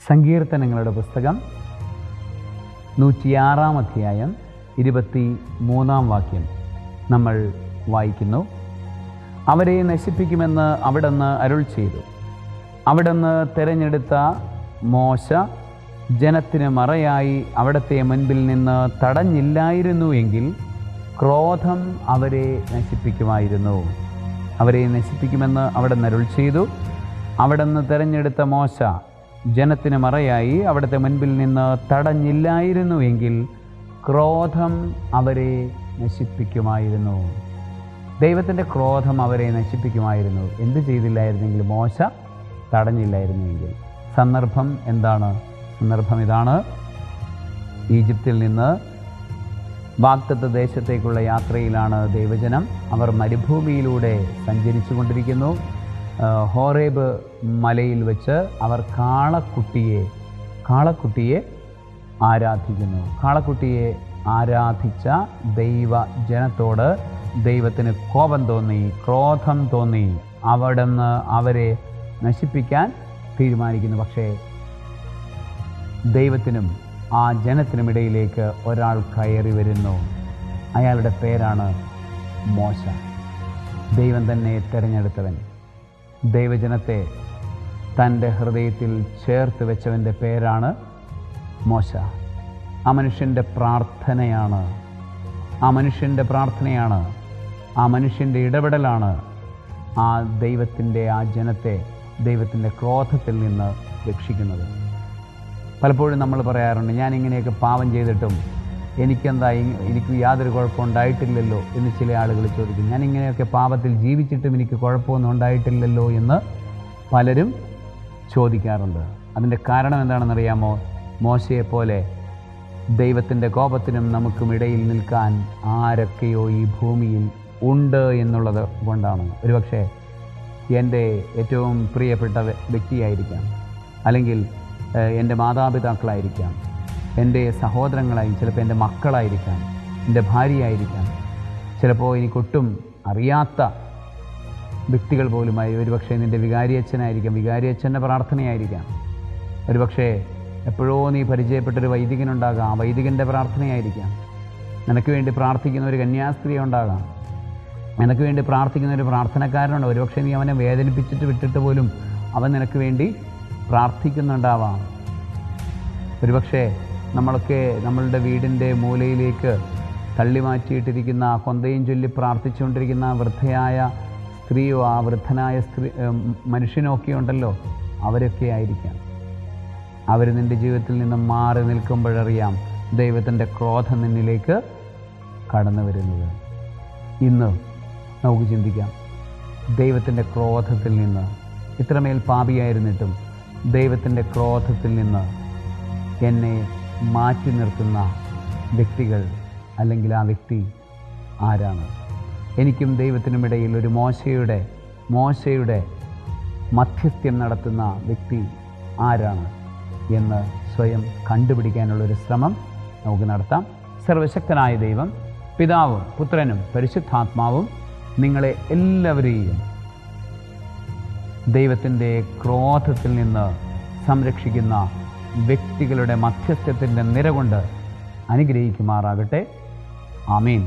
സങ്കീർത്തനങ്ങളുടെ പുസ്തകം 106 അധ്യായം 23 വാക്യം നമ്മൾ വായിക്കുന്നു. അവരെ നശിപ്പിക്കുമെന്ന് അവിടുന്ന് അരുൾ ചെയ്തു. അവിടുന്ന് തിരഞ്ഞെടുത്ത മോശ ജനത്തിന് മറയായി അവിടുത്തെ മുൻപിൽ നിന്ന് തടഞ്ഞില്ലായിരുന്നു എങ്കിൽ ക്രോധം അവരെ നശിപ്പിക്കുമായിരുന്നു. അവരെ നശിപ്പിക്കുമെന്ന് അവിടുന്ന് അരുൾ ചെയ്തു. അവിടുന്ന് തിരഞ്ഞെടുത്ത മോശ ജനത്തിന് മറയായി അവിടുത്തെ മുൻപിൽ നിന്ന് തടഞ്ഞില്ലായിരുന്നു എങ്കിൽ ക്രോധം അവരെ നശിപ്പിക്കുമായിരുന്നു. ദൈവത്തിൻ്റെ ക്രോധം അവരെ നശിപ്പിക്കുമായിരുന്നു. എന്ത് ചെയ്തില്ലായിരുന്നെങ്കിൽ? മോശ തടഞ്ഞില്ലായിരുന്നെങ്കിൽ. സന്ദർഭം എന്താണ്? സന്ദർഭം ഇതാണ്: ഈജിപ്തിൽ നിന്ന് വാഗ്ദത്ത ദേശത്തേക്കുള്ള യാത്രയിലാണ് ദൈവജനം. അവർ മരുഭൂമിയിലൂടെ സഞ്ചരിച്ചു കൊണ്ടിരിക്കുന്നു. ഹോറേബ് മലയിൽ വെച്ച് അവർ കാളക്കുട്ടിയെ ആരാധിക്കുന്നു. കാളക്കുട്ടിയെ ആരാധിച്ച ദൈവജനത്തോട് ദൈവത്തിന് കോപം തോന്നി, ക്രോധം തോന്നി. അവിടുന്ന് അവരെ നശിപ്പിക്കാൻ തീരുമാനിക്കുന്നു. പക്ഷേ ദൈവത്തിനും ആ ജനത്തിനുമിടയിലേക്ക് ഒരാൾ കയറി വരുന്നു. അയാളുടെ പേരാണ് മോശ. ദൈവം തന്നെ തിരഞ്ഞെടുത്തവൻ, ദൈവജനത്തെ തൻ്റെ ഹൃദയത്തിൽ ചേർത്ത് വെച്ചവൻ്റെ പേരാണ് മോശ. ആ മനുഷ്യൻ്റെ പ്രാർത്ഥനയാണ്, ആ മനുഷ്യൻ്റെ ഇടപെടലാണ് ആ ദൈവത്തിൻ്റെ ആ ജനത്തെ ദൈവത്തിൻ്റെ ക്രോധത്തിൽ നിന്ന് രക്ഷിക്കുന്നത്. പലപ്പോഴും നമ്മൾ പറയാറുണ്ട്, ഞാൻ ഇങ്ങനെയൊക്കെ പാപം ചെയ്തിട്ടും എനിക്ക് യാതൊരു കുഴപ്പം ഉണ്ടായിട്ടില്ലല്ലോ എന്ന് ചില ആളുകൾ ചോദിക്കും. ഞാൻ ഇങ്ങനെയൊക്കെ പാപത്തിൽ ജീവിച്ചിട്ടും എനിക്ക് കുഴപ്പമൊന്നും ഉണ്ടായിട്ടില്ലല്ലോ എന്ന് പലരും ചോദിക്കാറുണ്ട്. അതിൻ്റെ കാരണം എന്താണെന്നറിയാമോ? മോശയെപ്പോലെ ദൈവത്തിൻ്റെ കോപത്തിനും നമുക്കും ഇടയിൽ നിൽക്കാൻ ആരൊക്കെയോ ഈ ഭൂമിയിൽ ഉണ്ട് എന്നുള്ളത് കൊണ്ടാണ്. ഒരുപക്ഷെ എൻ്റെ ഏറ്റവും പ്രിയപ്പെട്ട വ്യക്തിയായിരിക്കാം, അല്ലെങ്കിൽ എൻ്റെ മാതാപിതാക്കളായിരിക്കാം, എൻ്റെ സഹോദരങ്ങളായി, ചിലപ്പോൾ എൻ്റെ മക്കളായിരിക്കാം, എൻ്റെ ഭാര്യയായിരിക്കാം, ചിലപ്പോൾ എനിക്കൊട്ടും അറിയാത്ത വ്യക്തികൾ പോലുമായി. ഒരുപക്ഷെ നിൻ്റെ വികാരിയച്ഛനായിരിക്കാം, വികാരിയച്ഛൻ്റെ പ്രാർത്ഥനയായിരിക്കാം. ഒരുപക്ഷെ എപ്പോഴോ നീ പരിചയപ്പെട്ടൊരു വൈദികനുണ്ടാകാം, ആ വൈദികൻ്റെ പ്രാർത്ഥനയായിരിക്കാം. നിനക്ക് വേണ്ടി പ്രാർത്ഥിക്കുന്ന ഒരു കന്യാസ്ത്രീ ഉണ്ടാകാം, നിനക്ക് വേണ്ടി പ്രാർത്ഥിക്കുന്ന ഒരു പ്രാർത്ഥനക്കാരനുണ്ട്. ഒരുപക്ഷെ നീ അവനെ വേദനിപ്പിച്ചിട്ട് വിട്ടിട്ട് പോലും അവൻ നിനക്ക് വേണ്ടി പ്രാർത്ഥിക്കുന്നുണ്ടാവാം. ഒരുപക്ഷെ നമ്മളൊക്കെ നമ്മളുടെ വീടിൻ്റെ മൂലയിലേക്ക് തള്ളി മാറ്റിയിട്ടിരിക്കുന്ന, കൊന്തയും ചൊല്ലി പ്രാർത്ഥിച്ചുകൊണ്ടിരിക്കുന്ന വൃദ്ധയായ സ്ത്രീയോ ആ വൃദ്ധനായ മനുഷ്യനോ ഒക്കെ ഉണ്ടല്ലോ, അവരൊക്കെ ആയിരിക്കാം. അവർ നിൻ്റെ ജീവിതത്തിൽ നിന്ന് മാറി നിൽക്കുമ്പോഴറിയാം ദൈവത്തിൻ്റെ ക്രോധം നിന്നിലേക്ക് കടന്നു വരുന്നത്. ഇന്ന് നമുക്ക് ചിന്തിക്കാം, ദൈവത്തിൻ്റെ ക്രോധത്തിൽ നിന്ന്, ഇത്രമേൽ പാപിയായിരുന്നിട്ടും ദൈവത്തിൻ്റെ ക്രോധത്തിൽ നിന്ന് എന്നെ മാറ്റി നിർത്തുന്ന വ്യക്തികൾ, അല്ലെങ്കിൽ ആ വ്യക്തി ആരാണ്? എനിക്കും ദൈവത്തിനുമിടയിൽ ഒരു മോശയുടെ മധ്യസ്ഥ്യം നടത്തുന്ന വ്യക്തി ആരാണ് എന്ന് സ്വയം കണ്ടുപിടിക്കാനുള്ളൊരു ശ്രമം നമുക്ക് നടത്താം. സർവശക്തനായ ദൈവം, പിതാവും പുത്രനും പരിശുദ്ധാത്മാവും നിങ്ങളെ എല്ലാവരെയും ദൈവത്തിൻ്റെ ക്രോധത്തിൽ നിന്ന് സംരക്ഷിക്കുന്ന വ്യക്തികളുടെ മധ്യസ്ഥത്തിൻ്റെ നിര കൊണ്ട് അനുഗ്രഹിക്കുമാറാകട്ടെ. ആമേൻ.